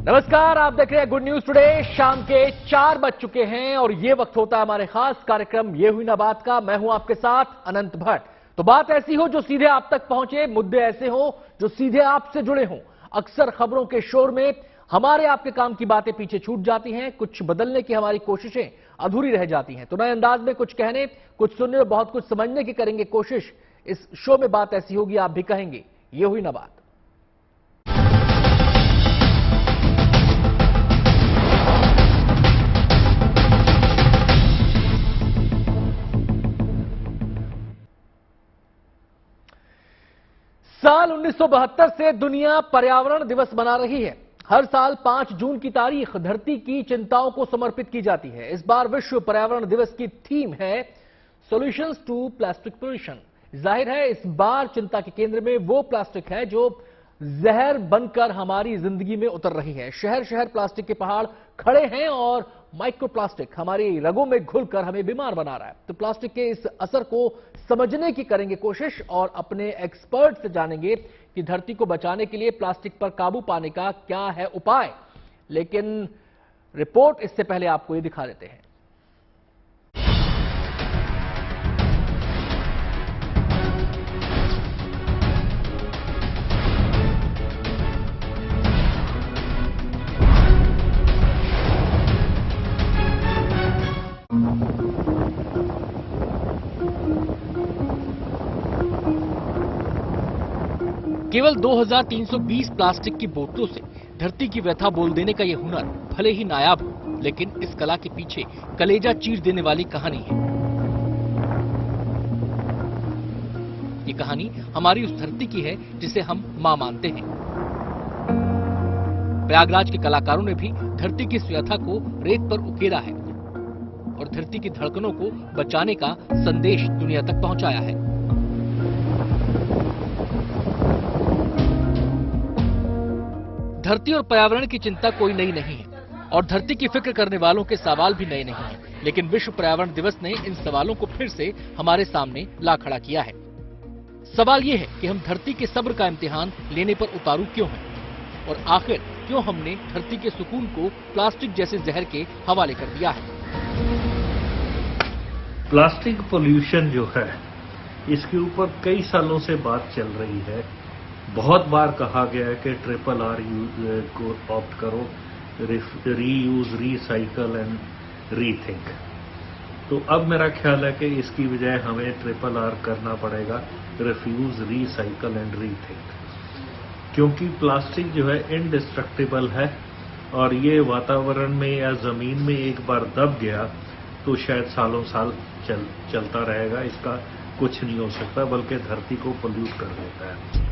नमस्कार, आप देख रहे हैं गुड न्यूज टुडे। शाम के 4 बज चुके हैं और ये वक्त होता है हमारे खास कार्यक्रम ये हुई ना बात का। मैं हूं आपके साथ अनंत भट्ट। तो बात ऐसी हो जो सीधे आप तक पहुंचे, मुद्दे ऐसे हो जो सीधे आपसे जुड़े हों। अक्सर खबरों के शोर में हमारे आपके काम की बातें पीछे छूट जाती हैं, कुछ बदलने की हमारी कोशिशें अधूरी रह जाती हैं। तो नए अंदाज में कुछ कहने, कुछ सुनने और बहुत कुछ समझने की करेंगे कोशिश। इस शो में बात ऐसी होगी, आप भी कहेंगे ये हुई ना बात। साल 1972 से दुनिया पर्यावरण दिवस मना रही है। हर साल 5 जून की तारीख धरती की चिंताओं को समर्पित की जाती है। इस बार विश्व पर्यावरण दिवस की थीम है सॉल्यूशंस टू प्लास्टिक पोल्यूशन। जाहिर है इस बार चिंता के केंद्र में वो प्लास्टिक है जो जहर बनकर हमारी जिंदगी में उतर रही है। शहर शहर प्लास्टिक के पहाड़ खड़े हैं और माइक्रोप्लास्टिक हमारी रगों में घुलकर हमें बीमार बना रहा है। तो प्लास्टिक के इस असर को समझने की करेंगे कोशिश और अपने एक्सपर्ट से जानेंगे कि धरती को बचाने के लिए प्लास्टिक पर काबू पाने का क्या है उपाय। लेकिन रिपोर्ट इससे पहले आपको ये दिखा देते हैं। केवल 2320 प्लास्टिक की बोतलों से धरती की व्यथा बोल देने का यह हुनर भले ही नायाब हो, लेकिन इस कला के पीछे कलेजा चीर देने वाली कहानी है। ये कहानी हमारी उस धरती की है जिसे हम मां मानते हैं। प्रयागराज के कलाकारों ने भी धरती की इस व्यथा को रेत पर उकेरा है और धरती की धड़कनों को बचाने का संदेश दुनिया तक पहुंचाया है। धरती और पर्यावरण की चिंता कोई नई नहीं है और धरती की फिक्र करने वालों के सवाल भी नए नहीं हैं। लेकिन विश्व पर्यावरण दिवस ने इन सवालों को फिर से हमारे सामने ला खड़ा किया है। सवाल ये है कि हम धरती के सब्र का इम्तिहान लेने पर उतारू क्यों हैं और आखिर क्यों हमने धरती के सुकून को प्लास्टिक जैसे जहर के हवाले कर दिया है। प्लास्टिक पोल्यूशन जो है इसके ऊपर कई सालों से बात चल रही है। बहुत बार कहा गया है कि RRR को ऑप्ट करो, रीयूज, रीसाइकल एंड रीथिंक। तो अब मेरा ख्याल है कि इसकी बजाय हमें RRR करना पड़ेगा, रिफ्यूज, रीसाइकल एंड रीथिंक, क्योंकि प्लास्टिक जो है इनडिस्ट्रक्टिबल है और ये वातावरण में या जमीन में एक बार दब गया तो शायद सालों साल चलता रहेगा। इसका कुछ नहीं हो सकता, बल्कि धरती को पोल्यूट कर देता है।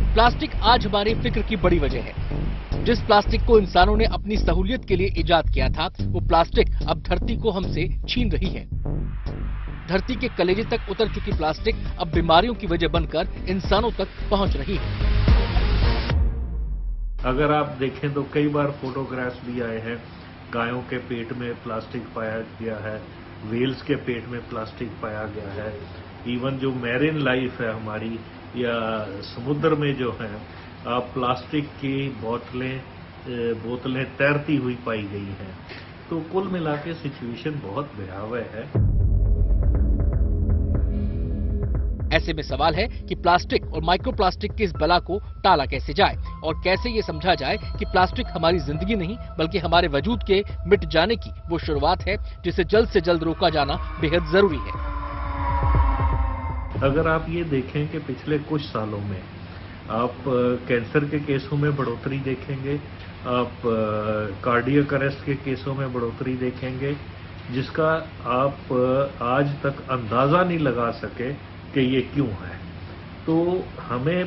प्लास्टिक आज हमारी फिक्र की बड़ी वजह है। जिस प्लास्टिक को इंसानों ने अपनी सहूलियत के लिए इजाद किया था, वो प्लास्टिक अब धरती को हमसे छीन रही है। धरती के कलेजे तक उतर चुकी प्लास्टिक अब बीमारियों की वजह बनकर इंसानों तक पहुंच रही है। अगर आप देखें तो कई बार फोटोग्राफ्स भी आए हैं, गायों के पेट में प्लास्टिक पाया गया है, व्हेल्स के पेट में प्लास्टिक पाया गया है। इवन जो मैरिन लाइफ है हमारी या समुद्र में जो है, प्लास्टिक की बोतलें तैरती हुई पाई गई हैं। तो कुल मिला के सिचुएशन बहुत भयावह है। ऐसे में सवाल है कि प्लास्टिक और माइक्रोप्लास्टिक की इस बला को टाला कैसे जाए और कैसे ये समझा जाए कि प्लास्टिक हमारी जिंदगी नहीं बल्कि हमारे वजूद के मिट जाने की वो शुरुआत है, जिसे जल्द से जल्द रोका जाना बेहद जरूरी है। अगर आप ये देखें कि पिछले कुछ सालों में आप कैंसर के केसों में बढ़ोतरी देखेंगे, आप कार्डियक अरेस्ट के केसों में बढ़ोतरी देखेंगे, जिसका आप आज तक अंदाजा नहीं लगा सके कि ये क्यों है। तो हमें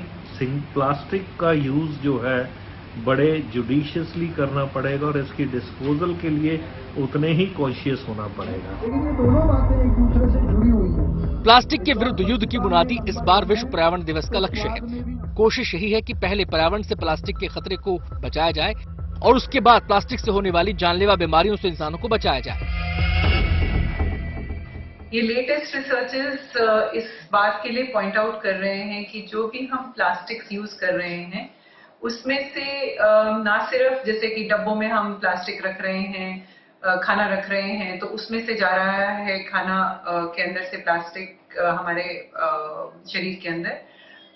प्लास्टिक का यूज जो है बड़े जुडिशियसली करना पड़ेगा और इसकी डिस्पोजल के लिए उतने ही कॉन्शियस होना पड़ेगा। लेकिन ये दोनों बातें एक दूसरे से जुड़ी हुई हैं। प्लास्टिक के विरुद्ध युद्ध की बुनियादी इस बार विश्व पर्यावरण दिवस का लक्ष्य है। कोशिश यही है कि पहले पर्यावरण से प्लास्टिक के खतरे को बचाया जाए और उसके बाद प्लास्टिक से होने वाली जानलेवा बीमारियों से इंसानों को बचाया जाए। ये लेटेस्ट रिसर्चेस इस बात के लिए पॉइंट आउट कर रहे हैं कि जो भी हम प्लास्टिक्स यूज कर रहे हैं उसमें से ना सिर्फ जैसे कि डब्बों में हम प्लास्टिक रख रहे हैं, खाना रख रहे हैं, तो उसमें से जा रहा है खाना के अंदर से प्लास्टिक हमारे शरीर के अंदर,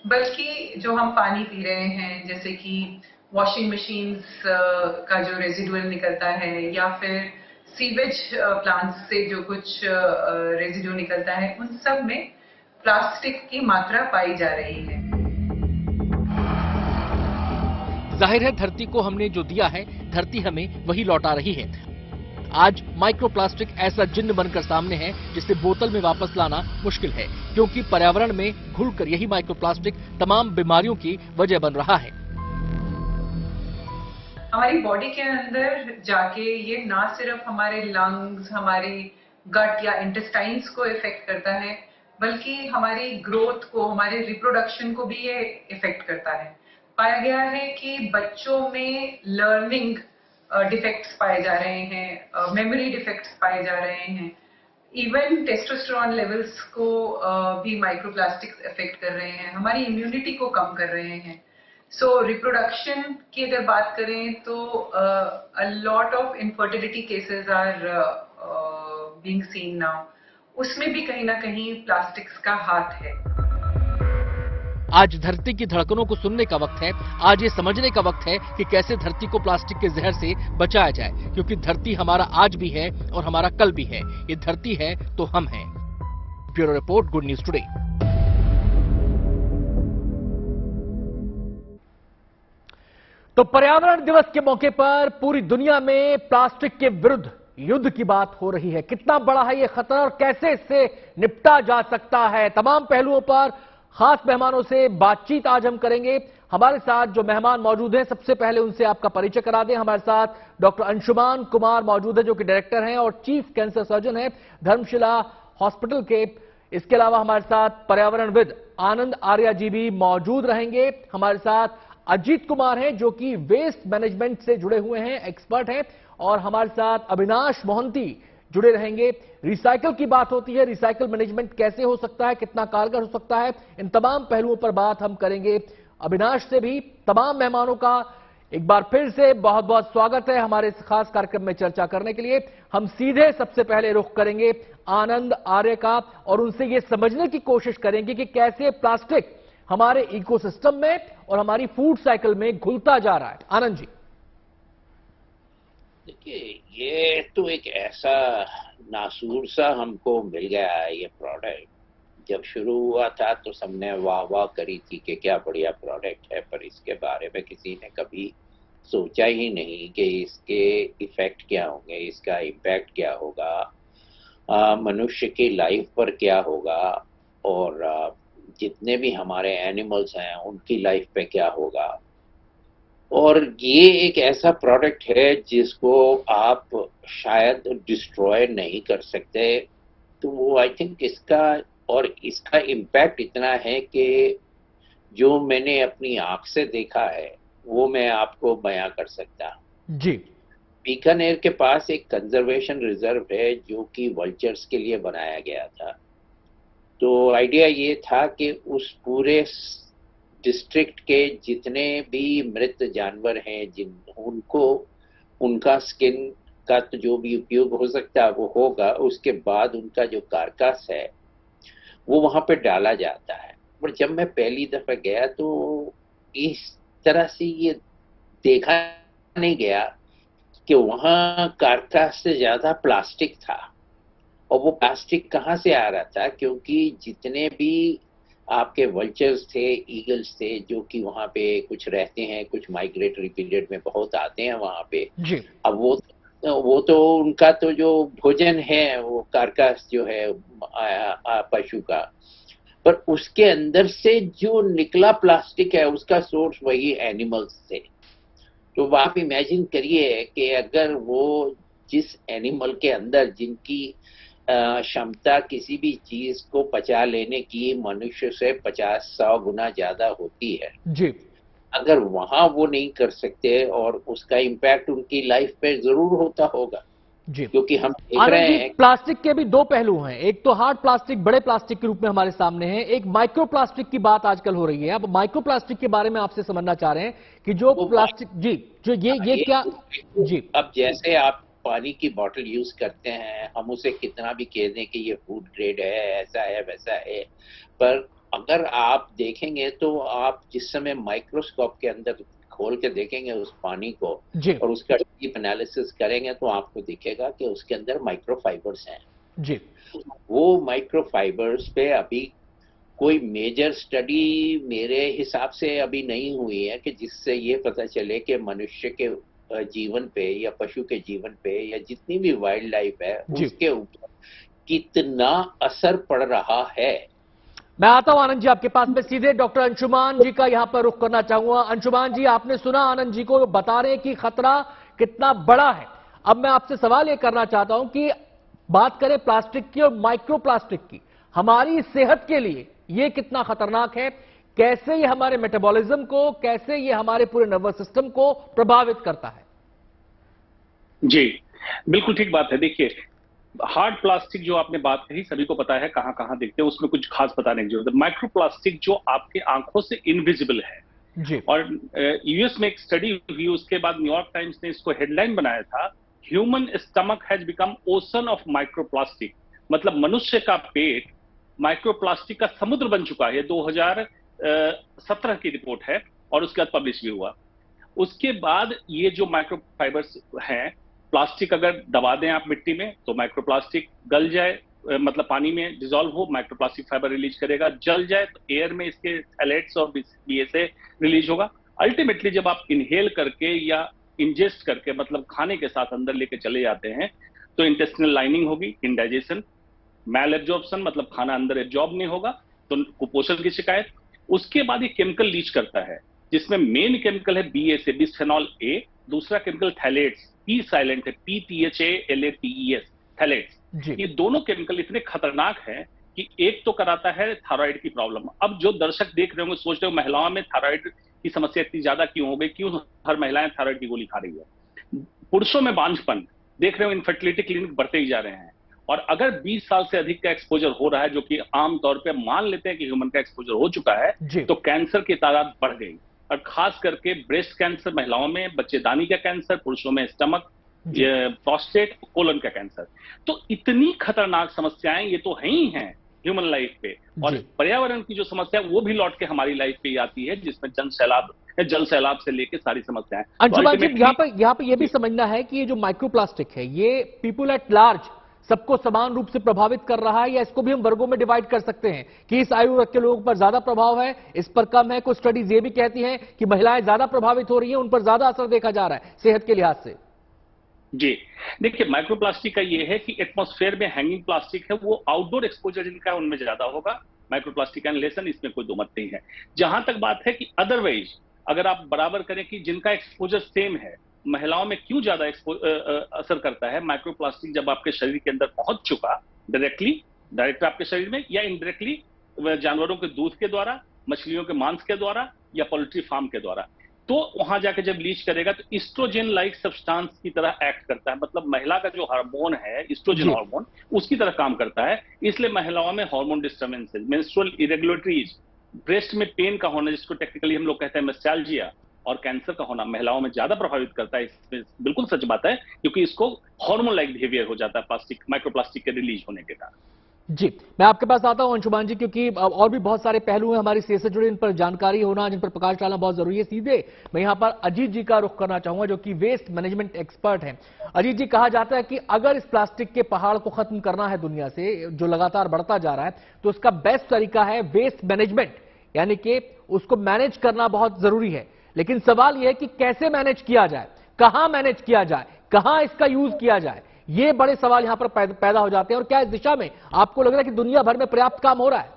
बल्कि जो हम पानी पी रहे हैं, जैसे कि वॉशिंग मशीन्स का जो रेजिडुअल निकलता है, या फिर सीवेज प्लांट्स से जो कुछ रेजिड्यू निकलता है, उन सब में प्लास्टिक की मात्रा पाई जा रही है। जाहिर है धरती को हमने जो दिया है, धरती हमें वही लौटा रही है। आज माइक्रोप्लास्टिक ऐसा जिन्न बनकर सामने है जिसे बोतल में वापस लाना मुश्किल है, क्योंकि पर्यावरण में घुलकर यही माइक्रोप्लास्टिक तमाम बीमारियों की वजह बन रहा है। हमारी बॉडी के अंदर जाके ये ना सिर्फ हमारे लंग्स, हमारी गट या इंटेस्टाइन्स को इफेक्ट करता है, बल्कि हमारी ग्रोथ को, हमारे रिप्रोडक्शन को भी ये इफेक्ट करता है। पाया गया है कि बच्चों में लर्निंग डिफेक्ट्स पाए जा रहे हैं, मेमोरी डिफेक्ट्स पाए जा रहे हैं, इवन टेस्टोस्टेरोन लेवल्स को भी माइक्रोप्लास्टिक्स इफेक्ट कर रहे हैं, हमारी इम्यूनिटी को कम कर रहे हैं। सो रिप्रोडक्शन की अगर बात करें तो a lot of infertility cases are being seen now, उसमें भी कहीं ना कहीं प्लास्टिक्स का हाथ है। आज धरती की धड़कनों को सुनने का वक्त है। आज ये समझने का वक्त है कि कैसे धरती को प्लास्टिक के जहर से बचाया जाए, क्योंकि धरती हमारा आज भी है और हमारा कल भी है। ये धरती है तो हम हैं। Bureau report, good news today. तो पर्यावरण दिवस के मौके पर पूरी दुनिया में प्लास्टिक के विरुद्ध युद्ध की बात हो रही है। कितना बड़ा है ये खतरा और कैसे इससे निपटा जा सकता है, तमाम पहलुओं पर खास मेहमानों से बातचीत आज हम करेंगे। हमारे साथ जो मेहमान मौजूद हैं, सबसे पहले उनसे आपका परिचय करा दें। हमारे साथ डॉक्टर अंशुमान कुमार मौजूद है, जो कि डायरेक्टर हैं और चीफ कैंसर सर्जन हैं धर्मशिला हॉस्पिटल के। इसके अलावा हमारे साथ पर्यावरणविद आनंद आर्या जी भी मौजूद रहेंगे। हमारे साथ अजीत कुमार हैं, जो कि वेस्ट मैनेजमेंट से जुड़े हुए हैं, एक्सपर्ट हैं। और हमारे साथ अविनाश मोहंती जुड़े रहेंगे। रिसाइकल की बात होती है, रिसाइकल मैनेजमेंट कैसे हो सकता है, कितना कारगर हो सकता है, इन तमाम पहलुओं पर बात हम करेंगे अविनाश से भी। तमाम मेहमानों का एक बार फिर से बहुत बहुत स्वागत है हमारे इस खास कार्यक्रम में चर्चा करने के लिए। हम सीधे सबसे पहले रुख करेंगे आनंद आर्य का और उनसे ये समझने की कोशिश करेंगे कि कैसे प्लास्टिक हमारे इकोसिस्टम में और हमारी फूड साइकिल में घुलता जा रहा है। आनंद जी। देखिए, ये तो एक ऐसा नासूर सा हमको मिल गया है ये प्रोडक्ट। जब शुरू हुआ था तो सबने वाह वाह करी थी कि क्या बढ़िया प्रोडक्ट है, पर इसके बारे में किसी ने कभी सोचा ही नहीं कि इसके इफेक्ट क्या होंगे, इसका इम्पैक्ट क्या होगा, मनुष्य की लाइफ पर क्या होगा, और जितने भी हमारे एनिमल्स हैं उनकी लाइफ पे क्या होगा। और ये एक ऐसा प्रोडक्ट है जिसको आप शायद डिस्ट्रॉय नहीं कर सकते। तो वो आई थिंक इसका इम्पैक्ट इतना है कि जो मैंने अपनी आंख से देखा है वो मैं आपको बयां कर सकता हूँ जी। बीकानेर के पास एक कंजर्वेशन रिजर्व है जो कि वल्चर्स के लिए बनाया गया था। तो आइडिया ये था कि उस पूरे डिस्ट्रिक्ट के जितने भी मृत जानवर हैं उनको उनका स्किन का तो जो भी उपयोग हो सकता है वो होगा, उसके बाद उनका जो कारकास है वो वहां पे डाला जाता है। पर जब मैं पहली दफा गया तो इस तरह से ये देखा नहीं गया कि वहां कारकास से ज्यादा प्लास्टिक था। और वो प्लास्टिक कहाँ से आ रहा था, क्योंकि जितने भी आपके वल्चर्स थे, ईगल्स थे, जो कि वहां पे कुछ रहते हैं, कुछ माइग्रेटरी पीरियड में बहुत आते हैं वहां पे जी। अब वो तो उनका तो जो भोजन है वो कारकास जो है पशु का, पर उसके अंदर से जो निकला प्लास्टिक है उसका सोर्स वही एनिमल्स थे। तो आप इमेजिन करिए कि अगर वो जिस एनिमल के अंदर जिनकी क्षमता किसी भी चीज को पचा लेने की मनुष्य से 50-100 गुना ज्यादा होती है जी, अगर वहां वो नहीं कर सकते और उसका इम्पैक्ट उनकी लाइफ पे जरूर होता होगा। जी, क्योंकि हम देख आनंद रहे जी, हैं प्लास्टिक के भी दो पहलू हैं। एक तो हार्ड प्लास्टिक, बड़े प्लास्टिक के रूप में हमारे सामने है, एक माइक्रो प्लास्टिक की बात आजकल हो रही है। अब माइक्रो प्लास्टिक के बारे में आपसे समझना चाह रहे हैं कि जो वो प्लास्टिक, जी, जो ये क्या, जी, अब जैसे आप पानी की बोतल यूज करते हैं, हम उसे कितना भी कह दें कि ये फूड ग्रेड है, ऐसा है वैसा है, पर अगर आप देखेंगे तो आप जिस समय माइक्रोस्कोप के अंदर खोल के देखेंगे उस पानी को जी, और उसका डीप एनालिसिस करेंगे तो आपको दिखेगा कि उसके अंदर माइक्रोफाइबर्स हैं। जी, वो माइक्रोफाइबर्स पे अभी कोई मेजर स्टडी मेरे हिसाब से अभी नहीं हुई है कि जिससे ये पता चले कि मनुष्य के जीवन पे या पशु के जीवन पे या जितनी भी वाइल्ड लाइफ है जी। उसके ऊपर कितना असर पड़ रहा है। मैं आता हूं आनंद जी आपके पास में सीधे। डॉक्टर अंशुमान जी का यहां पर रुख करना चाहूंगा। अंशुमान जी, आपने सुना आनंद जी को बता रहे हैं कि खतरा कितना बड़ा है। अब मैं आपसे सवाल यह करना चाहता हूं कि बात करें प्लास्टिक की और माइक्रो प्लास्टिक की, हमारी सेहत के लिए यह कितना खतरनाक है, कैसे ये हमारे मेटाबॉलिज्म को, कैसे ये हमारे पूरे नर्वस सिस्टम को प्रभावित करता है? जी, बिल्कुल ठीक बात है। देखिए, हार्ड प्लास्टिक जो आपने बात कही सभी को पता है कहां कहां दिखते हैं, उसमें कुछ खास बताने की जरूरत है। माइक्रो प्लास्टिक जो आपके आंखों से इनविजिबल है, जी, और यूएस में एक स्टडी हुई, उसके बाद न्यूयॉर्क टाइम्स ने इसको हेडलाइन बनाया था, human stomach has become ocean of microplastic. मतलब मनुष्य का पेट माइक्रोप्लास्टिक का समुद्र बन चुका है। 2017 की रिपोर्ट है और उसके बाद पब्लिश भी हुआ। उसके बाद ये जो माइक्रोफाइबर्स हैं, प्लास्टिक अगर दबा दें आप मिट्टी में तो माइक्रोप्लास्टिक गल जाए, मतलब पानी में डिसॉल्व हो, माइक्रोप्लास्टिक फाइबर रिलीज करेगा। जल जाए तो एयर में इसके थैलेट्स और बीएसए रिलीज होगा। अल्टीमेटली जब आप इनहेल करके या इंजेस्ट करके, मतलब खाने के साथ अंदर लेके चले जाते हैं, तो इंटेस्टिनल लाइनिंग होगी, इंडाइजेशन, मैल एब्जॉर्प्शन, मतलब खाना अंदर एब्जॉर्ब नहीं होगा, तो कुपोषण की शिकायत। उसके बाद ये केमिकल लीच करता है, जिसमें मेन केमिकल है बीएसए, बिस्फेनॉल ए। दूसरा केमिकल थैलेट्स, पी साइलेंट है, PTHALATES, थैलेट्स। जी, ये दोनों केमिकल इतने खतरनाक हैं कि एक तो कराता है थायराइड की प्रॉब्लम। अब जो दर्शक देख रहे होंगे सोच रहे हो महिलाओं में थायराइड की समस्या इतनी ज्यादा क्यों हो गई, क्यों हर महिलाएं थायराइड की गोली खा रही है। पुरुषों में बांझपन देख रहे हो, इनफर्टिलिटी क्लिनिक बढ़ते ही जा रहे हैं। और अगर 20 साल से अधिक का एक्सपोजर हो रहा है, जो कि आमतौर पे मान लेते हैं कि ह्यूमन का एक्सपोजर हो चुका है, जी, तो कैंसर की तादाद बढ़ गई। और खास करके ब्रेस्ट कैंसर महिलाओं में, बच्चेदानी का कैंसर पुरुषों में, स्टमक, प्रोस्टेट, कोलन का कैंसर। तो इतनी खतरनाक समस्याएं ये तो है ही हैं ह्यूमन लाइफ पे। और जी। पर्यावरण की जो समस्या है वो भी लौट के हमारी लाइफ पे ही आती है, जिसमें जल सैलाब से लेके सारी समस्याएं। तो अंशुमान जी, ultimately- यहाँ पे ये भी समझना है कि ये जो माइक्रो प्लास्टिक है, ये पीपुल एट लार्ज सबको समान रूप से प्रभावित कर रहा है, या इसको भी हम वर्गों में डिवाइड कर सकते हैं कि इस आयु वर्ग के लोगों पर ज्यादा प्रभाव है, इस पर कम है? कुछ स्टडीज ये भी कहती हैं कि महिलाएं ज्यादा प्रभावित हो रही हैं, उन पर ज्यादा असर देखा जा रहा है सेहत के लिहाज से। जी, देखिए, माइक्रोप्लास्टिक का ये है कि एटमॉस्फेयर में हैंगिंग प्लास्टिक है, वो आउटडोर एक्सपोजर जिनका है उनमें ज्यादा होगा माइक्रोप्लास्टिक का इनहेलेशन, इसमें कोई दो मत नहीं है। जहां तक बात है कि अदरवाइज अगर आप बराबर करें कि जिनका एक्सपोजर सेम है, महिलाओं में क्यों ज्यादा असर करता है माइक्रोप्लास्टिक, जब आपके शरीर के अंदर पहुंच चुका डायरेक्ट आपके शरीर में, या इनडायरेक्टली जानवरों के दूध के द्वारा, मछलियों के मांस के द्वारा, या पोल्ट्री फार्म के द्वारा, तो वहां जाके जब लीच करेगा तो इस्ट्रोजेन लाइक सब्सटेंस की तरह एक्ट करता है। मतलब महिला का जो हार्मोन है, इस्ट्रोजेन हार्मोन, उसकी तरह काम करता है। इसलिए महिलाओं में hormone disturbances, menstrual irregularities, breast में पेन का होना, जिसको टेक्निकली हम लोग कहते हैं मेस्टाल्जिया, और कैंसर का होना महिलाओं में ज्यादा प्रभावित करता है। इसमें बिल्कुल सच बात है, क्योंकि इसको हार्मोन लाइक बिहेवियर हो जाता है प्लास्टिक, माइक्रोप्लास्टिक के रिलीज होने के कारण। जी, मैं आपके पास आता हूं अंशुमान जी, क्योंकि और भी बहुत सारे पहलू हैं हमारी सेहत से जुड़े, इन पर जानकारी होना, जिन पर प्रकाश डालना बहुत जरूरी है। सीधे मैं यहां पर अजीत जी का रुख करना चाहूंगा, जो कि वेस्ट मैनेजमेंट एक्सपर्ट हैं। अजीत जी, कहा जाता है कि अगर इस प्लास्टिक के पहाड़ को खत्म करना है दुनिया से, जो लगातार बढ़ता जा रहा है, तो उसका बेस्ट तरीका है वेस्ट मैनेजमेंट, यानी कि उसको मैनेज करना बहुत जरूरी है। लेकिन सवाल यह है कि कैसे मैनेज किया जाए, कहां मैनेज किया जाए, कहां इसका यूज किया जाए, ये बड़े सवाल यहां पर पैदा हो जाते हैं। और क्या इस दिशा में आपको लग रहा है कि दुनिया भर में पर्याप्त काम हो रहा है?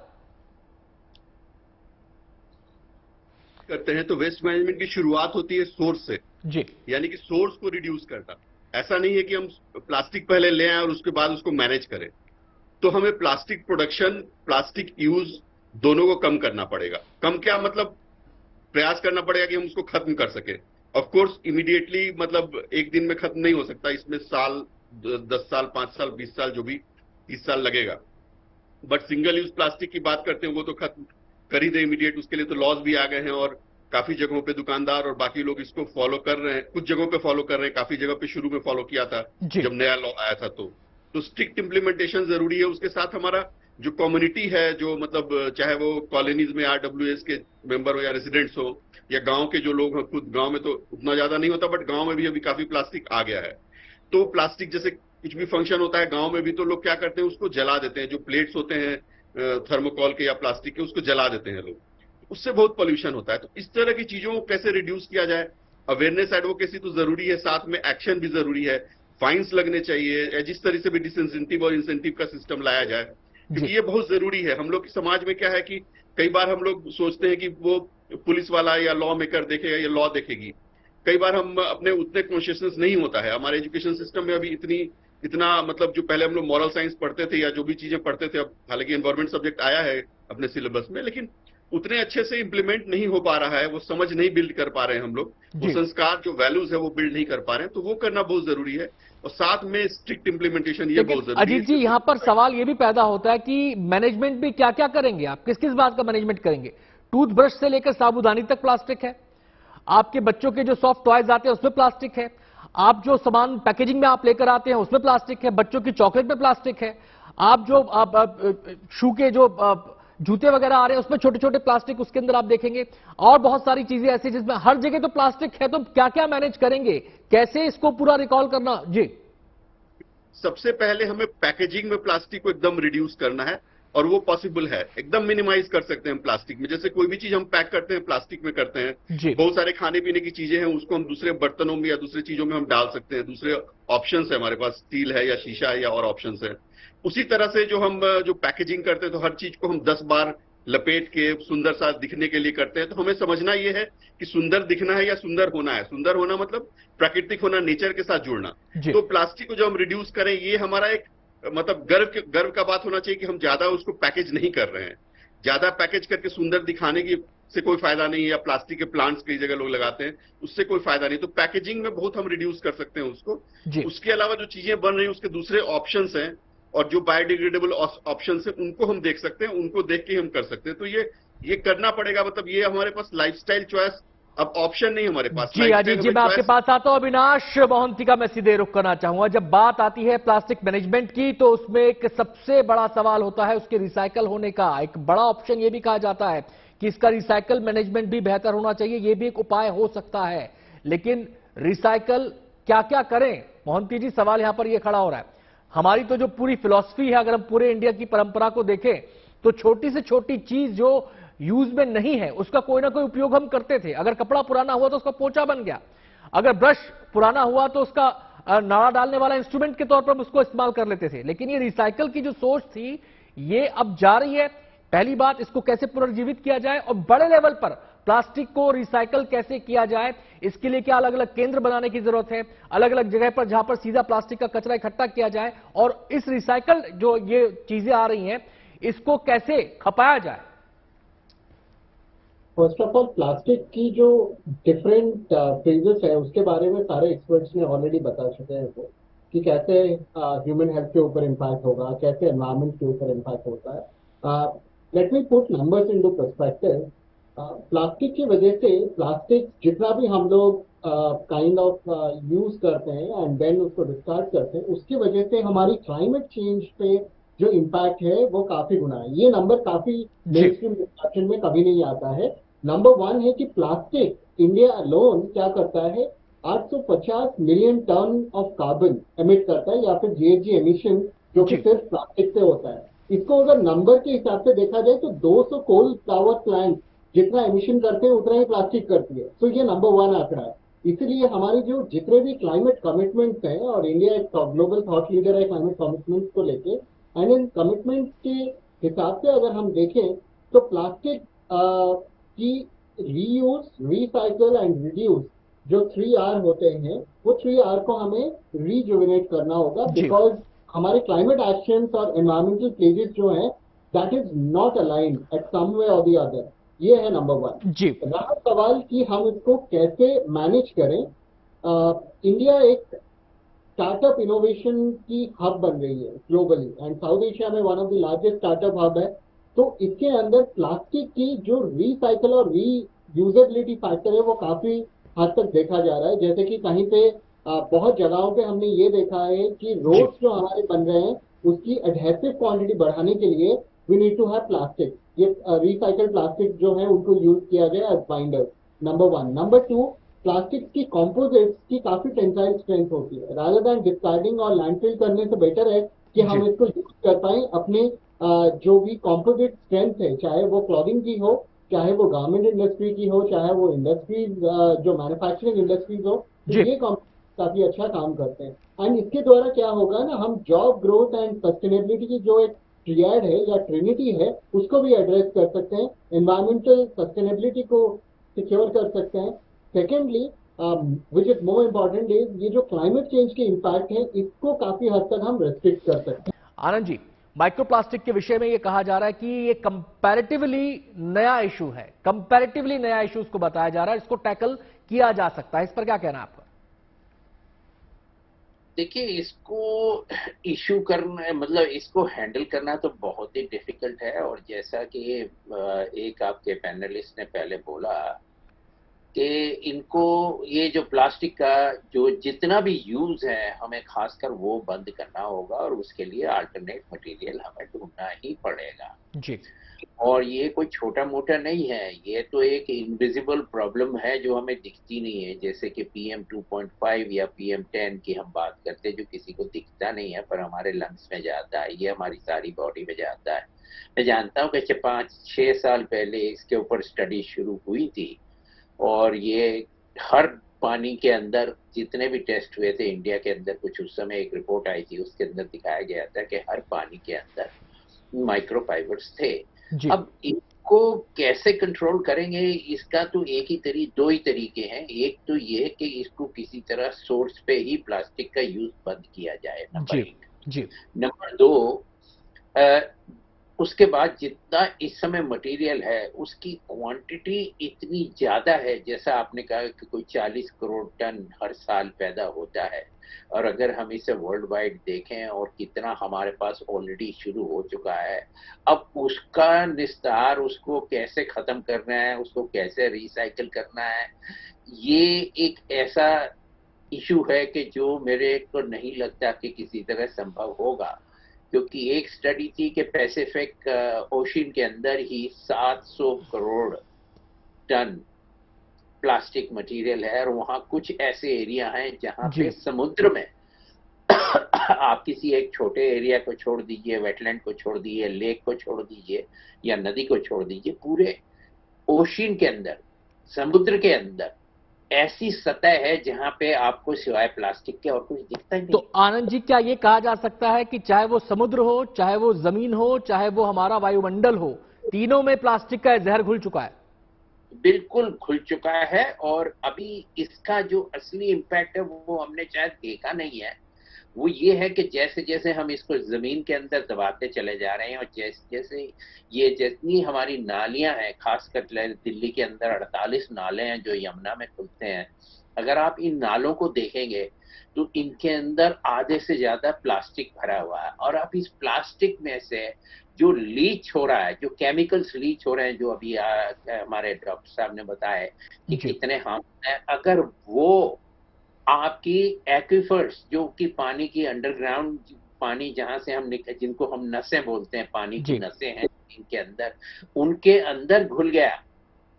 करते हैं तो वेस्ट मैनेजमेंट की शुरुआत होती है सोर्स से, जी, यानी कि सोर्स को रिड्यूस करना। ऐसा नहीं है कि हम प्लास्टिक पहले ले आए और उसके बाद उसको मैनेज करें। तो हमें प्लास्टिक प्रोडक्शन, प्लास्टिक यूज दोनों को कम करना पड़ेगा। कम क्या मतलब, प्रयास करना पड़ेगा कि हम उसको खत्म कर सके। ऑफ कोर्स इमीडिएटली मतलब एक दिन में खत्म नहीं हो सकता, इसमें साल 10 साल, 5 साल, 20 साल, जो भी 30 साल लगेगा। बट सिंगल यूज प्लास्टिक की बात करते हैं, वो तो खत्म कर ही दे इमीडिएट। उसके लिए तो लॉज भी आ गए हैं और काफी जगहों पे दुकानदार और बाकी लोग इसको फॉलो कर रहे हैं। कुछ जगहों पे फॉलो कर रहे हैं, काफी जगह पे शुरू में फॉलो किया था जब नया लॉ आया था। तो स्ट्रिक्ट इंप्लीमेंटेशन जरूरी है। उसके साथ हमारा जो कम्युनिटी है, जो मतलब चाहे वो कॉलोनीज में RWS के मेंबर हो या रेसिडेंट्स हो या गांव के जो लोग हैं, खुद गांव में तो उतना ज्यादा नहीं होता, बट गांव में भी अभी काफी प्लास्टिक आ गया है। तो प्लास्टिक जैसे कुछ भी फंक्शन होता है गांव में भी, तो लोग क्या करते हैं, उसको जला देते हैं। जो प्लेट्स होते हैं थर्मोकॉल के या प्लास्टिक के, उसको जला देते हैं लोग। उससे बहुत पॉल्यूशन होता है। तो इस तरह की चीजों को कैसे रिड्यूस किया जाए, अवेयरनेस एडवोकेसी तो जरूरी है, साथ में एक्शन भी जरूरी है। फाइन्स लगने चाहिए, जिस तरह से भी डिसइंसेंटिव और इंसेंटिव का सिस्टम लाया जाए, क्योंकि ये बहुत जरूरी है। हम लोग की समाज में क्या है कि कई बार हम लोग सोचते हैं कि वो पुलिस वाला या लॉ मेकर देखेगा या लॉ देखेगी। कई बार हम अपने उतने कॉन्शियसनेस नहीं होता है। हमारे एजुकेशन सिस्टम में अभी इतना मतलब जो पहले हम लोग मॉरल साइंस पढ़ते थे या जो भी चीजें पढ़ते थे, अब हालांकि एनवायरमेंट सब्जेक्ट आया है अपने सिलेबस में, लेकिन उतने अच्छे से इंप्लीमेंट नहीं हो पा रहा है। वो समझ नहीं बिल्ड कर पा रहे हैं हम लोग, वो संस्कार जो वैल्यूज है वो बिल्ड नहीं कर पा रहे हैं। तो वो करना बहुत जरूरी है और साथ में स्ट्रिक्ट इंप्लीमेंटेशन ये बहुत जरूरी है। अजीत जी, यहां पर सवाल ये भी पैदा होता है कि मैनेजमेंट भी क्या क्या करेंगे आप, किस किस बात का मैनेजमेंट करेंगे? टूथब्रश से लेकर साबुदानी तक प्लास्टिक है, आपके बच्चों के जो सॉफ्ट टॉयज आते हैं उसमें प्लास्टिक है, आप जो सामान पैकेजिंग में आप लेकर आते हैं उसमें प्लास्टिक है, बच्चों की चॉकलेट में प्लास्टिक है, आप जो शू के जो जूते वगैरह आ रहे हैं उसमें छोटे छोटे प्लास्टिक उसके अंदर आप देखेंगे, और बहुत सारी चीजें ऐसी जिसमें हर जगह तो प्लास्टिक है। तो क्या क्या मैनेज करेंगे, कैसे इसको पूरा रिकॉल करना? जी, सबसे पहले हमें पैकेजिंग में प्लास्टिक को एकदम रिड्यूस करना है, और वो पॉसिबल है। एकदम मिनिमाइज कर सकते हैं हम प्लास्टिक में। जैसे कोई भी चीज हम पैक करते हैं प्लास्टिक में करते हैं। बहुत सारे खाने पीने की चीजें हैं, उसको हम दूसरे बर्तनों में या दूसरी चीजों में हम डाल सकते हैं। दूसरे ऑप्शंस है हमारे पास, स्टील है या शीशा है या और ऑप्शंस है। उसी तरह से जो पैकेजिंग करते हैं, तो हर चीज को हम 10 बार लपेट के सुंदर सा दिखने के लिए करते हैं। तो हमें समझना यह है कि सुंदर दिखना है या सुंदर होना है। सुंदर होना मतलब प्राकृतिक होना, नेचर के साथ जुड़ना। तो प्लास्टिक को जो हम रिड्यूस करें, ये हमारा एक मतलब गर्व का बात होना चाहिए कि हम ज्यादा उसको पैकेज नहीं कर रहे हैं। ज्यादा पैकेज करके सुंदर दिखाने की से कोई फायदा नहीं है, या प्लास्टिक के प्लांट्स कई जगह लोग लगाते हैं, उससे कोई फायदा नहीं। तो पैकेजिंग में बहुत हम रिड्यूस कर सकते हैं उसको। उसके अलावा जो चीजें बन रही है उसके दूसरे ऑप्शंस हैं, और जो बायोडिग्रेडेबल ऑप्शंस हैं उनको हम देख सकते हैं, उनको देख के हम कर सकते हैं। तो ये करना पड़ेगा। मतलब ये हमारे पास लाइफस्टाइल चॉइस अब ऑप्शन नहीं हमारे पास। जी अजीत जी, मैं आपके पास आता हूं। अविनाश मोहंती का मैं सीधे रुख करना चाहूंगा। जब बात आती है प्लास्टिक मैनेजमेंट की, तो उसमें एक सबसे बड़ा सवाल होता है उसके रिसाइकल होने का। एक बड़ा ऑप्शन ये भी कहा जाता है कि इसका रिसाइकल मैनेजमेंट भी बेहतर होना चाहिए, ये भी एक उपाय हो सकता है। लेकिन रिसाइकल क्या क्या करें मोहंती जी, सवाल यहां पर यह खड़ा हो रहा है। हमारी तो जो पूरी फिलॉसफी है, अगर हम पूरे इंडिया की परंपरा को देखें, तो छोटी से छोटी चीज जो यूज में नहीं है उसका कोई ना कोई उपयोग हम करते थे। अगर कपड़ा पुराना हुआ तो उसका पोंछा बन गया, अगर ब्रश पुराना हुआ तो उसका नाड़ा डालने वाला इंस्ट्रूमेंट के तौर पर हम उसको इस्तेमाल कर लेते थे। लेकिन ये रिसाइकल की जो सोच थी, ये अब जा रही है। पहली बात, इसको कैसे पुनर्जीवित किया जाए, और बड़े लेवल पर प्लास्टिक को रिसाइकल कैसे किया जाए, इसके लिए क्या अलग अलग केंद्र बनाने की जरूरत है, अलग अलग जगह पर जहां पर सीधा प्लास्टिक का कचरा इकट्ठा किया जाए, और इस रिसाइकल जो ये चीजें आ रही हैं इसको कैसे खपाया जाए? फर्स्ट ऑफ ऑल, प्लास्टिक की जो डिफरेंट फेजेस है उसके बारे में सारे एक्सपर्ट्स ने ऑलरेडी बता चुके हैं वो, कि कैसे ह्यूमन हेल्थ के ऊपर इम्पैक्ट होगा, कैसे एनवायरमेंट के ऊपर इम्पैक्ट होता है। Let me put numbers into perspective. Plastic की वजह से, प्लास्टिक जितना भी हम लोग काइंड ऑफ यूज करते हैं एंड देन उसको डिस्कार्ड करते हैं, उसकी वजह से हमारी क्लाइमेट चेंज पे जो इम्पैक्ट है वो काफी गुना है। ये नंबर काफी मेनस्ट्रीम डिस्कशन में कभी नहीं आता है। नंबर 1 है कि प्लास्टिक इंडिया अलोन क्या करता है, 850 million ton of carbon emit करता है, या फिर GHG एमिशन, जो कि सिर्फ प्लास्टिक से होता है। इसको अगर नंबर के हिसाब से देखा जाए तो 200 कोल पावर प्लांट जितना एमिशन करते हैं उतना ही प्लास्टिक करती है। तो ये नंबर 1 आंकड़ा है। इसीलिए हमारी जो जितने भी क्लाइमेट कमिटमेंट्स हैं, और इंडिया एक ग्लोबल थॉट लीडर है क्लाइमेट कमिटमेंट्स को लेके, एंड इन कमिटमेंट्स के हिसाब से अगर हम देखें तो प्लास्टिक की रीयूज, रिसाइकल एंड रिड्यूस जो 3R होते हैं, वो 3R को हमें रीजुविनेट करना होगा, बिकॉज हमारे क्लाइमेट एक्शंस और एनवायरमेंटल प्लेजेस जो हैं, that is not aligned at some way और द अदर। ये है नंबर 1। रहा सवाल कि हम इसको कैसे मैनेज करें। इंडिया एक स्टार्टअप इनोवेशन की हब बन रही है ग्लोबली, एंड साउथ एशिया में one of the largest startup hub है। तो इसके अंदर प्लास्टिक की जो रिसाइकल और रीयूजेबिलिटी फैक्टर है वो काफी हद तक देखा जा रहा है। जैसे कि कहीं पे बहुत जगहों पे हमने ये देखा है कि रोड्स जो हमारे बन रहे हैं उसकी एडहेसिव क्वांटिटी बढ़ाने के लिए we need to have plastic. ये रिसाइकल प्लास्टिक जो है उनको यूज किया गया as binder, number 1। Number 2, plastic की कॉम्पोजिट्स की काफी टेंसाइल स्ट्रेंथ होती है। रादर देन डिस्कार्डिंग और लैंडफिल करने से बेटर है कि हम इसको यूज कर पाए अपने जो भी कॉम्पोजिट स्ट्रेंथ है, चाहे वो क्लॉथिंग की हो, चाहे वो गारमेंट इंडस्ट्री की हो, चाहे वो इंडस्ट्रीज जो मैन्युफैक्चरिंग इंडस्ट्रीज हो, तो ये काफी अच्छा काम करते हैं। एंड इसके द्वारा क्या होगा ना, हम जॉब ग्रोथ एंड सस्टेनेबिलिटी की जो एक ट्रियाड है या ट्रिनिटी है उसको भी एड्रेस कर सकते हैं, एनवायरमेंटल सस्टेनेबिलिटी को सिक्योर कर सकते हैं। Secondly, which is more important is ये जो क्लाइमेट चेंज के इम्पैक्ट है इसको काफी हद तक हम रेस्ट्रिक्ट कर सकते हैं। आनंद जी, माइक्रोप्लास्टिक के विषय में ये कहा जा रहा है कि ये कंपैरेटिवली नया इशू है, कंपैरेटिवली नया इशू उसको बताया जा रहा है, इसको टैकल किया जा सकता है। इस पर क्या कहना है आपका? देखिए, इसको इशू करना मतलब इसको हैंडल करना तो बहुत ही डिफिकल्ट है। और जैसा कि एक आपके पैनलिस्ट ने पहले बोला कि इनको ये जो प्लास्टिक का जो जितना भी यूज है हमें खासकर वो बंद करना होगा और उसके लिए अल्टरनेट मटेरियल हमें ढूंढना ही पड़ेगा जी। और ये कोई छोटा मोटा नहीं है, ये तो एक इनविजिबल प्रॉब्लम है जो हमें दिखती नहीं है। जैसे कि PM 2.5 या PM 10 की हम बात करते हैं, जो किसी को दिखता नहीं है पर हमारे लंग्स में जाता है, ये हमारी सारी बॉडी में जाता है। मैं जानता हूँ कि 5-6 साल पहले इसके ऊपर स्टडी शुरू हुई थी और ये हर पानी के अंदर जितने भी टेस्ट हुए थे इंडिया के अंदर, कुछ उस समय एक रिपोर्ट आई थी उसके अंदर दिखाया गया था कि हर पानी के अंदर माइक्रोफाइबर्स थे। अब इसको कैसे कंट्रोल करेंगे, इसका तो दो ही तरीके हैं। एक तो ये है कि इसको किसी तरह सोर्स पे ही प्लास्टिक का यूज बंद किया जाए, नंबर 1। नंबर 2, उसके बाद जितना इस समय मटेरियल है उसकी क्वांटिटी इतनी ज्यादा है, जैसा आपने कहा कि कोई 40 करोड़ टन हर साल पैदा होता है। और अगर हम इसे वर्ल्ड वाइड देखें और कितना हमारे पास ऑलरेडी शुरू हो चुका है, अब उसका निस्तार, उसको कैसे खत्म करना है, उसको कैसे रिसाइकिल करना है, ये एक ऐसा इशू है कि जो मेरे को नहीं लगता कि किसी तरह संभव होगा। क्योंकि एक स्टडी थी कि पैसिफिक ओशन के अंदर ही 700 करोड़ टन प्लास्टिक मटेरियल है और वहां कुछ ऐसे एरिया हैं जहां पे समुद्र में आप किसी एक छोटे एरिया को छोड़ दीजिए, वेटलैंड को छोड़ दीजिए, लेक को छोड़ दीजिए या नदी को छोड़ दीजिए, पूरे ओशन के अंदर, समुद्र के अंदर ऐसी सतह है जहां पे आपको सिवाय प्लास्टिक के और कुछ दिखता ही नहीं। तो आनंद जी, क्या ये कहा जा सकता है कि चाहे वो समुद्र हो, चाहे वो जमीन हो, चाहे वो हमारा वायुमंडल हो, तीनों में प्लास्टिक का जहर घुल चुका है? बिल्कुल घुल चुका है। और अभी इसका जो असली इम्पैक्ट है वो हमने शायद देखा नहीं है। वो ये है कि जैसे जैसे हम इसको जमीन के अंदर दबाते चले जा रहे हैं और जैसे जैसे ये जितनी हमारी नालियां हैं, खासकर दिल्ली के अंदर 48 नाले हैं जो यमुना में खुलते हैं, अगर आप इन नालों को देखेंगे तो इनके अंदर आधे से ज्यादा प्लास्टिक भरा हुआ है। और अब इस प्लास्टिक में से जो लीच हो रहा है, जो केमिकल्स लीच हो रहे हैं, जो अभी हमारे डॉक्टर साहब ने बताया कि कितने हार्मफुल हैं, अगर वो आपकी एक्विफर्स जो कि पानी की अंडरग्राउंड पानी जहां से हम जिनको हम नसें बोलते हैं, पानी की नसें हैं इनके अंदर, उनके अंदर घुल गया,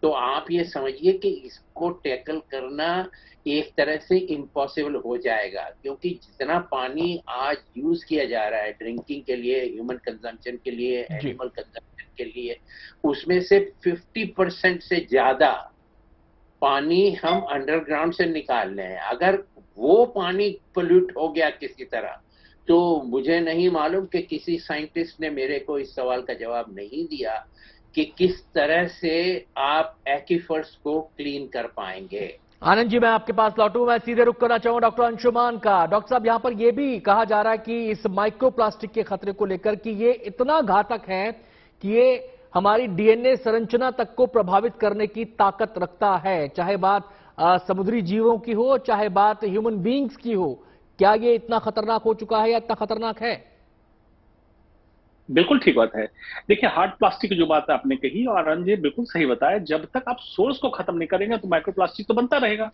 तो आप ये समझिए कि इसको टैकल करना एक तरह से इम्पॉसिबल हो जाएगा। क्योंकि जितना पानी आज यूज किया जा रहा है ड्रिंकिंग के लिए, ह्यूमन कंजम्पशन के लिए, एनिमल कंजम्पशन के लिए, उसमें से 50% से ज्यादा पानी हम अंडरग्राउंड से निकाल रहे हैं। अगर वो पानी पोल्यूट हो गया किसी तरह, तो मुझे नहीं मालूम कि किसी साइंटिस्ट ने मेरे को इस सवाल का जवाब नहीं दिया कि किस तरह से आप एक्विफर्स को क्लीन कर पाएंगे। आनंद जी, मैं आपके पास लौटूं, मैं सीधे रुक करना चाहूंगा डॉक्टर अंशुमान का। डॉक्टर साहब, यहां पर यह भी कहा जा रहा है कि इस माइक्रोप्लास्टिक के खतरे को लेकर कि ये इतना घातक है कि ये हमारी डीएनए संरचना तक को प्रभावित करने की ताकत रखता है, चाहे बात समुद्री जीवों की हो, चाहे बात ह्यूमन बीइंग्स की हो। क्या ये इतना खतरनाक हो चुका है या इतना खतरनाक है? बिल्कुल ठीक बात है। देखिए, हार्ड प्लास्टिक की जो बात आपने कही, और आनंद जी बिल्कुल सही बताया, जब तक आप सोर्स को खत्म नहीं करेंगे तो माइक्रोप्लास्टिक तो बनता रहेगा।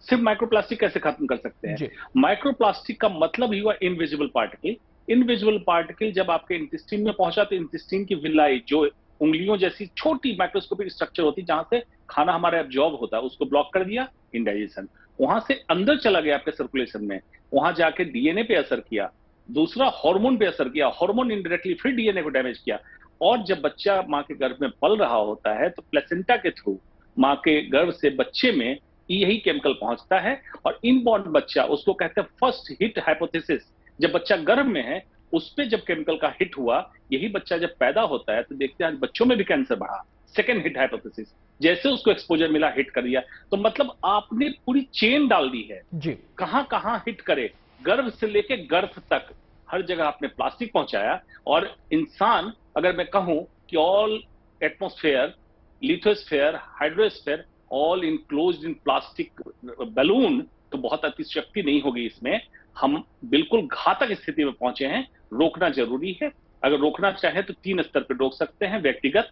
सिर्फ माइक्रोप्लास्टिक कैसे खत्म कर सकते हैं? माइक्रोप्लास्टिक का मतलब ही हुआ इनविजिबल पार्टिकल। इनविजिबल पार्टिकल जब आपके इंटेस्टाइन में पहुंचा तो इंटेस्टाइन की विलाई, जो उंगलियों जैसी छोटी माइक्रोस्कोपिक स्ट्रक्चर होती है जहां से खाना हमारा एब्जॉर्ब होता है, उसको ब्लॉक कर दिया, इंडाइजेशन। वहां से अंदर चला गया आपके सर्कुलेशन में, वहां जाके डीएनए पे असर किया, दूसरा हार्मोन पे असर किया, हार्मोन इनडायरेक्टली फिर डीएनए को डैमेज किया। और जब बच्चा मां के गर्भ में पल रहा होता है तो प्लेसेंटा के थ्रू मां के गर्भ से बच्चे में यही केमिकल पहुंचता है, और इनबॉर्न बच्चा, उसको कहते हैं फर्स्ट हिट हाइपोथेसिस। जब बच्चा गर्भ में है उस पे जब केमिकल का हिट हुआ, यही बच्चा जब पैदा होता है तो देखते हैं बच्चों में भी कैंसर बढ़ा। सेकेंड हिट हाइपोथेसिस, जैसे उसको एक्सपोजर मिला, हिट कर दिया। तो मतलब आपने पूरी चेन डाल दी है जी, कहां कहां हिट करे, गर्भ से लेके गर्भ तक हर जगह आपने प्लास्टिक पहुंचाया। और इंसान, अगर मैं कहूं कि all atmosphere, lithosphere, hydrosphere all enclosed इन प्लास्टिक बैलून, तो बहुत अतिशक्ति नहीं होगी इसमें। हम बिल्कुल घातक स्थिति में पहुंचे हैं, रोकना जरूरी है। अगर रोकना चाहे तो 3 स्तर पर रोक सकते हैं, व्यक्तिगत,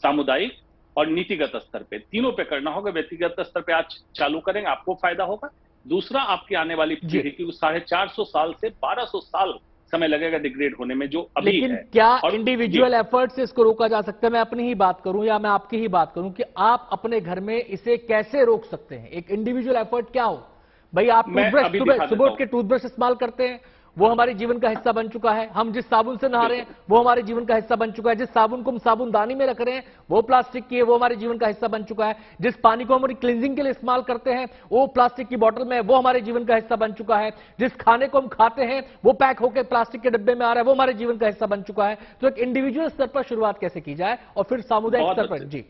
सामुदायिक और नीतिगत स्तर पे। तीनों पे करना होगा। व्यक्तिगत स्तर पे आज चालू करेंगे, आपको फायदा होगा। दूसरा, आपकी आने वाली पीढ़ी की 450 साल से 1200 साल समय लगेगा डिग्रेड होने में, जो अभी लेकिन है। क्या इंडिविजुअल एफर्ट से इसको रोका जा सकता है? मैं अपनी ही बात करूं या मैं आपकी ही बात करूं कि आप अपने घर में इसे कैसे रोक सकते हैं? एक इंडिविजुअल एफर्ट क्या हो? भाई, आप टूथब्रश सुबह उठ के टूथब्रश इस्तेमाल करते हैं, वो हमारे जीवन का हिस्सा बन चुका है। हम जिस साबुन से नहा रहे हैं वो हमारे जीवन का हिस्सा बन चुका है। जिस साबुन को हम साबुनदानी में रख रहे हैं वो प्लास्टिक की है, वो हमारे जीवन का हिस्सा बन चुका है। जिस पानी को हमारी क्लींजिंग के लिए इस्तेमाल करते हैं वो प्लास्टिक की बोतल में, वो हमारे जीवन का हिस्सा बन चुका है। जिस खाने को हम खाते हैं वो पैक होकर प्लास्टिक के डिब्बे में आ रहा है, वो हमारे जीवन का हिस्सा बन चुका है। तो एक इंडिविजुअल स्तर पर शुरुआत कैसे की जाए और फिर सामुदायिक स्तर पर? जी,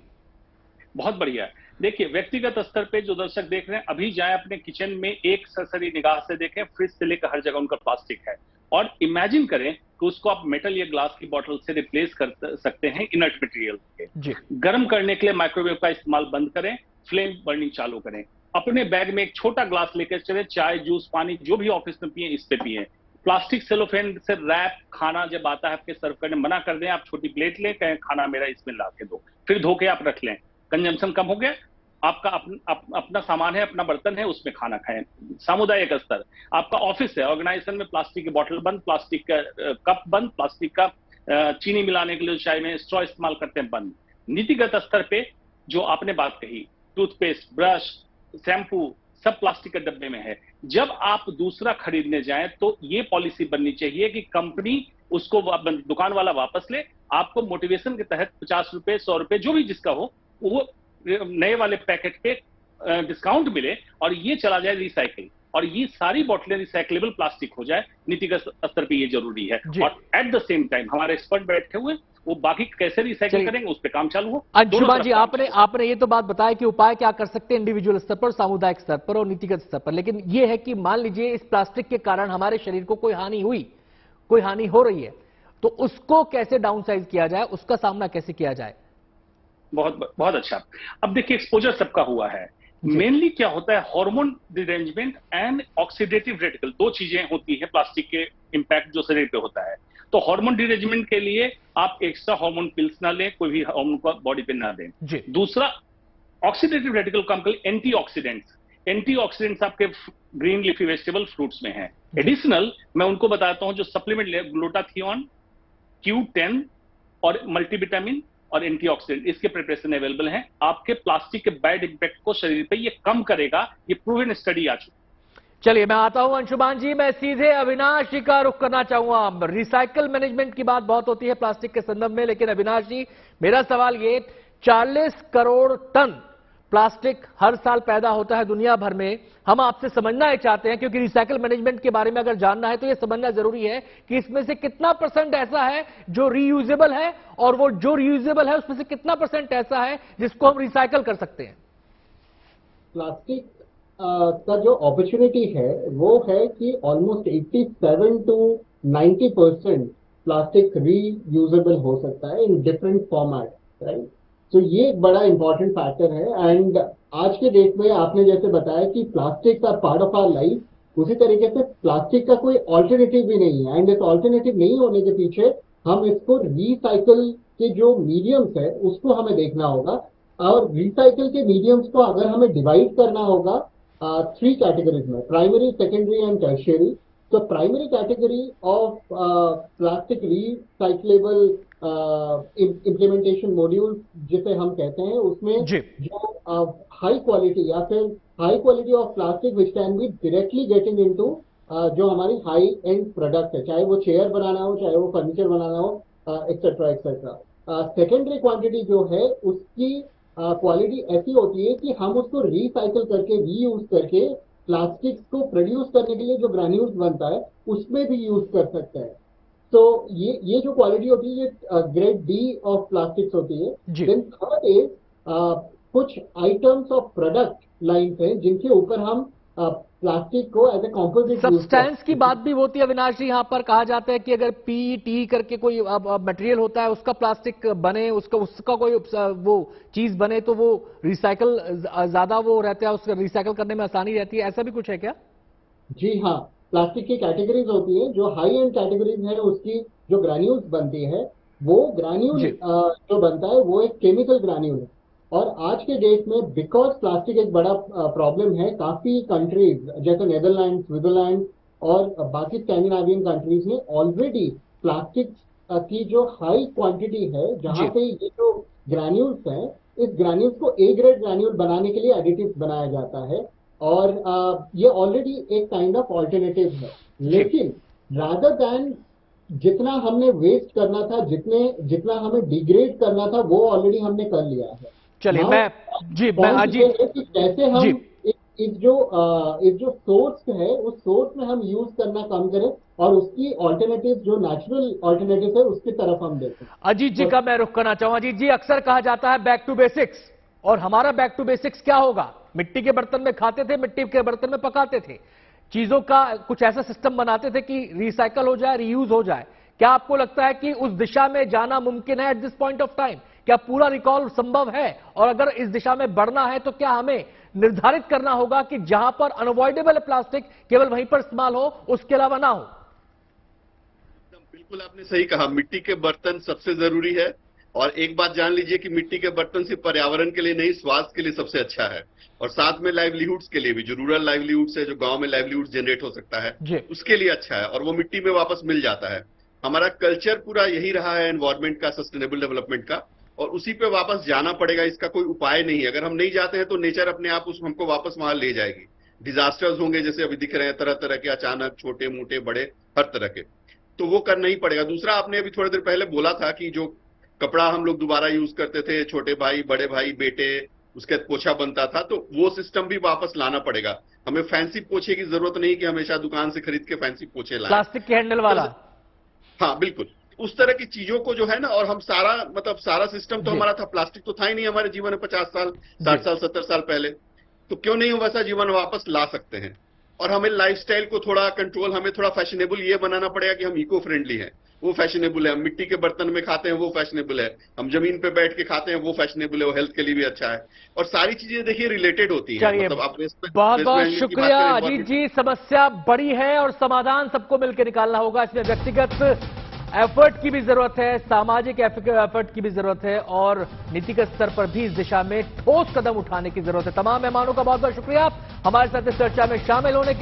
बहुत बढ़िया। देखिए, व्यक्तिगत स्तर पे जो दर्शक देख रहे हैं, अभी जाए अपने किचन में, एक सरसरी निगाह से देखें, फ्रिज से लेकर हर जगह उनका प्लास्टिक है। और इमेजिन करें कि उसको आप मेटल या ग्लास की बोतल से रिप्लेस कर सकते हैं इनर्ट मटेरियल के। गर्म करने के लिए माइक्रोवेव का इस्तेमाल बंद करें, फ्लेम बर्निंग चालू करें। अपने बैग में एक छोटा ग्लास लेकर चले, चाय, जूस, पानी जो भी ऑफिस में पिए, इस पे पिए। प्लास्टिक सेलोफेन से रैप खाना जब आता है आपके सर्व करने, मना कर दें। आप छोटी प्लेट लें, कहें खाना मेरा इसमें ला के दो, फिर धो के आप रख लें। कंजम्पशन कम हो गया आपका। अपना सामान है, अपना बर्तन है, उसमें खाना खाएं। सामुदायिक स्तर, आपका ऑफिस है, ऑर्गेनाइजेशन में प्लास्टिक की बोतल बंद, प्लास्टिक का कप बंद, प्लास्टिक का चीनी मिलाने के लिए चाय में स्ट्रॉ इस्तेमाल करते हैं, बंद। नीतिगत स्तर पे जो आपने बात कही, टूथपेस्ट, ब्रश, शैम्पू सब प्लास्टिक के डब्बे में है। जब आप दूसरा खरीदने जाएं तो ये पॉलिसी बननी चाहिए कि कंपनी उसको दुकान वाला वापस ले, आपको मोटिवेशन के तहत 50 रुपए, 100 रुपए, जो भी जिसका हो, वो नए वाले पैकेट पे डिस्काउंट मिले और ये चला जाए रिसाइकिल, और ये सारी बोतलें रिसाइकलेबल प्लास्टिक हो जाए। नीतिगत स्तर पे ये जरूरी है। और एट द सेम टाइम हमारे एक्सपर्ट बैठे हुए, वो बाकी कैसे रिसाइकिल करेंगे उस पर काम चालू हो। अंशुमान जी, आपने ये तो बात बताया कि उपाय क्या कर सकते हैं इंडिविजुअल स्तर पर, सामुदायिक स्तर पर और नीतिगत स्तर पर, लेकिन ये है कि मान लीजिए इस प्लास्टिक के कारण हमारे शरीर को कोई हानि हुई, कोई हानि हो रही है, तो उसको कैसे डाउनसाइज किया जाए, उसका सामना कैसे किया जाए? बहुत अच्छा। अब देखिए, एक्सपोजर सबका हुआ है। मेनली क्या होता है, hormone derangement and oxidative radical, दो चीजें होती है प्लास्टिक के इंपैक्ट जो शरीर पे होता है। तो हार्मोन डिरेंजमेंट के लिए आप एक्स्ट्रा हार्मोन पिल्स ना लें, कोई भी हार्मोन को बॉडी पे ना दें। दूसरा, ऑक्सीडेटिव रेडिकल का मतलब एंटीऑक्सीडेंट्स। एंटीऑक्सीडेंट्स आपके ग्रीन लीफी वेजिटेबल फ्रूट्स में है। एडिशनल मैं उनको बताता हूं, जो सप्लीमेंट ले, ग्लूटाथियोन, Q10 और मल्टीविटामिन और एंटीऑक्सीडेंट, इसके प्रिपरेशन अवेलेबल हैं। आपके प्लास्टिक के बैड इंपैक्ट को शरीर पे ये कम करेगा, ये प्रूवन स्टडी आ चुकी। चलिए, मैं आता हूं अंशुमान जी, मैं सीधे अविनाश जी का रुख करना चाहूंगा। रिसाइकल मैनेजमेंट की बात बहुत होती है प्लास्टिक के संदर्भ में, लेकिन अविनाश जी, मेरा सवाल ये, 40 करोड़ टन प्लास्टिक हर साल पैदा होता है दुनिया भर में। हम आपसे समझना ही चाहते हैं, क्योंकि रिसाइकल मैनेजमेंट के बारे में अगर जानना है तो यह समझना जरूरी है कि इसमें से कितना % ऐसा है जो रीयूजेबल है, और वो जो रीयूजेबल है उसमें से कितना % ऐसा है जिसको हम रिसाइकल कर सकते हैं। प्लास्टिक का जो अपॉर्चुनिटी है वो है कि ऑलमोस्ट 87 to 90% प्लास्टिक रीयूजेबल हो सकता है इन डिफरेंट फॉर्मेट, राइट। तो ये एक बड़ा इंपॉर्टेंट फैक्टर है। एंड आज के डेट में आपने जैसे बताया कि plastics are part of our life, उसी तरीके से प्लास्टिक का कोई ऑल्टरनेटिव भी नहीं है, एंड इस ऑल्टरनेटिव नहीं होने के पीछे हम इसको रिसाइकल के जो मीडियम्स है उसको हमें देखना होगा, और रिसाइकल के मीडियम्स को अगर हमें डिवाइड करना होगा 3 कैटेगरीज में, प्राइमरी, सेकेंडरी एंड टर्शियरी। तो primary category of plastic recyclable implementation module जिसे हम कहते हैं, उसमें जो हाई क्वालिटी या फिर high quality of plastic which can be directly getting into जो हमारी हाई एंड प्रोडक्ट है, चाहे वो चेयर बनाना हो, चाहे वो फर्नीचर बनाना हो, एक्सेट्रा एक्सेट्रा। सेकेंडरी क्वांटिटी जो है उसकी क्वालिटी ऐसी होती है कि हम उसको रिसाइकल करके, रीयूज करके प्लास्टिक्स को प्रोड्यूस करने के लिए जो ग्रैन्यूल्स बनता है उसमें भी यूज कर सकते हैं। तो ये जो क्वालिटी होती है ये ग्रेड डी ऑफ प्लास्टिक्स होती है। देन थर्ड इज कुछ आइटम्स ऑफ प्रोडक्ट लाइन है जिनके ऊपर हम प्लास्टिक को एज ए कॉम्पोजिट सब्सटेंस की बात भी होती है अविनाश जी। यहाँ पर कहा जाता है कि अगर पीईटी करके कोई मटेरियल होता है उसका प्लास्टिक बने, उसका कोई वो चीज बने तो वो रिसाइकल ज्यादा वो रहता है, उसका रिसाइकल करने में आसानी रहती है, ऐसा भी कुछ है क्या? जी हाँ, प्लास्टिक की कैटेगरीज होती है। जो हाई एंड कैटेगरीज है उसकी जो ग्रैन्यूल्स बनती है, वो ग्रैन्यूल जो बनता है वो एक केमिकल ग्रैन्यूल है। और आज के डेट में बिकॉज प्लास्टिक एक बड़ा प्रॉब्लम है, काफी कंट्रीज जैसे नेदरलैंड, स्विट्जरलैंड और बाकी स्कैंडिनेवियन कंट्रीज ने ऑलरेडी प्लास्टिक की जो हाई क्वांटिटी है, जहां पे ये जो ग्रैन्यूल्स हैं, इस ग्रैन्यूल्स को ए ग्रेड ग्रैन्यूल बनाने के लिए एडिटिव बनाया जाता है, और ये ऑलरेडी एक काइंड ऑफ ऑल्टरनेटिव है। लेकिन रादर दैन जितना हमने वेस्ट करना था, जितना हमें डिग्रेड करना था, वो ऑलरेडी हमने कर लिया है। चलिए मैं अजीत कैसे हम इस जो सोर्स है उस सोर्स में हम यूज करना कम करें और उसकी ऑल्टरनेटिव जो नेचुरल ऑल्टरनेटिव है उसकी तरफ हम देखें। अजीत जी का मैं रुख करना चाहूंगा। अजीत जी, अक्सर कहा जाता है बैक टू बेसिक्स, और हमारा बैक टू बेसिक्स क्या होगा? मिट्टी के बर्तन में खाते थे, मिट्टी के बर्तन में पकाते थे, चीजों का कुछ ऐसा सिस्टम बनाते थे कि रिसाइकल हो जाए, रीयूज हो जाए। क्या आपको लगता है कि उस दिशा में जाना मुमकिन है at this point of time? क्या पूरा रिकॉल संभव है? और अगर इस दिशा में बढ़ना है तो क्या हमें निर्धारित करना होगा कि जहां पर अनअवॉइडेबल प्लास्टिक केवल वहीं पर इस्तेमाल हो, उसके अलावा ना हो? बिल्कुल आपने सही कहा, मिट्टी के बर्तन सबसे जरूरी है। और एक बात जान लीजिए कि मिट्टी के बर्तन सिर्फ पर्यावरण के लिए नहीं, स्वास्थ्य के लिए सबसे अच्छा है, और साथ में लाइवलीहुड्स के लिए भी, जो रूरल लाइवलीहुड्स है, जो गांव में लाइवलीहुड्स जनरेट हो सकता है, उसके लिए अच्छा है, और वो मिट्टी में वापस मिल जाता है। हमारा कल्चर पूरा यही रहा है एनवायरमेंट का, सस्टेनेबल डेवलपमेंट का, और उसी पे वापस जाना पड़ेगा। इसका कोई उपाय नहीं है। अगर हम नहीं जाते हैं तो नेचर अपने आप हमको वापस वहां ले जाएगी। डिजास्टर्स होंगे जैसे अभी दिख रहे हैं, तरह तरह के, अचानक, छोटे मोटे बड़े, हर तरह के, तो वो करना ही पड़ेगा। दूसरा, आपने अभी थोड़ी देर पहले बोला था कि जो कपड़ा हम लोग दोबारा यूज करते थे, छोटे भाई, बड़े भाई, बेटे, उसके बाद पोछा बनता था, तो वो सिस्टम भी वापस लाना पड़ेगा। हमें फैंसी पोछे की जरूरत नहीं कि हमेशा दुकान से खरीद के फैंसी पोछे लाएं, प्लास्टिक के हैंडल वाला। हाँ बिल्कुल, उस तरह की चीजों को जो है ना, और हम सारा सिस्टम तो हमारा था, प्लास्टिक तो था ही नहीं हमारे जीवन में 50 साल, 60 साल, 70 साल पहले, तो क्यों नहीं हम वैसा जीवन वापस ला सकते हैं? और हमें लाइफस्टाइल को थोड़ा कंट्रोल, हमें थोड़ा फैशनेबल ये बनाना पड़ेगा कि हम इको फ्रेंडली हैं, वो फैशनेबल है। हम मिट्टी के बर्तन में खाते हैं, वो फैशनेबल है। हम जमीन पे बैठ के खाते हैं, वो फैशनेबल है, वो हेल्थ के लिए भी अच्छा है। और सारी चीजें देखिए रिलेटेड होती है। मतलब आप बहुत बहुत शुक्रिया अजीत जी। समस्या बड़ी है और समाधान सबको मिलकर निकालना होगा। इसमें व्यक्तिगत एफर्ट की भी जरूरत है, सामाजिक एफर्ट की भी जरूरत है, और नीतिगत स्तर पर भी इस दिशा में ठोस कदम उठाने की जरूरत है। तमाम मेहमानों का बहुत बहुत शुक्रिया हमारे साथ इस चर्चा में शामिल होने के लिए।